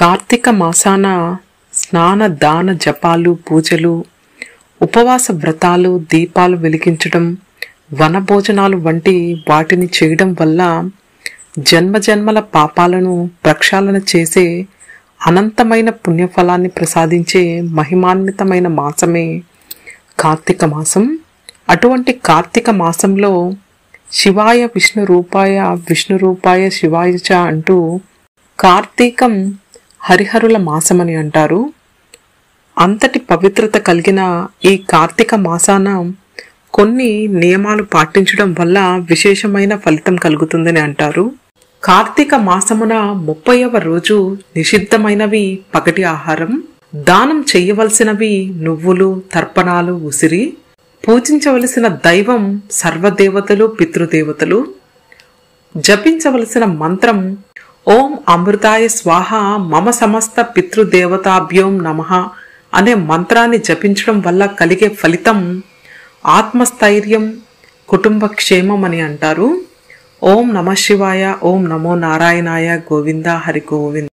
కార్తీక మాసాన స్నాన దాన జపాలు పూజలు ఉపవాస వ్రతాలు దీపాలు వెలిగించడం వనభోజనాలు వంటి వాటిని చేయడం వల్ల జన్మజన్మల పాపాలను ప్రక్షాళన చేసే అనంతమైన పుణ్యఫలాన్ని ప్రసాదించే మహిమాన్వితమైన మాసమే కార్తీక మాసం. అటువంటి కార్తీక మాసంలో శివాయ విష్ణు రూపాయ శివాయ చ అంటూ కార్తీకం హరిహరుల మాసమని అంటారు. అంతటి పవిత్రత కలిగిన ఈ కార్తీక మాసాన కొన్ని నియమాలు పాటించడం వల్ల విశేషమైన ఫలితం కలుగుతుందని అంటారు. కార్తీక మాసమున 30వ రోజు నిషిద్ధమైనవి పగటి ఆహారం, దానం చెయ్యవలసినవి నువ్వులు, తర్పణాలు, ఉసిరి, పూజించవలసిన దైవం సర్వదేవతలు పితృదేవతలు, జపించవలసిన మంత్రం ఓం అమృతాయ స్వాహ మమ సమస్త పితృదేవతాభ్యోం నమః అనే మంత్రాన్ని జపించడం వల్ల కలిగే ఫలితం ఆత్మస్థైర్యం, కుటుంబ క్షేమం అని అంటారు. ఓం నమః శివాయ, ఓం నమో నారాయణాయ, గోవింద హరి గోవింద.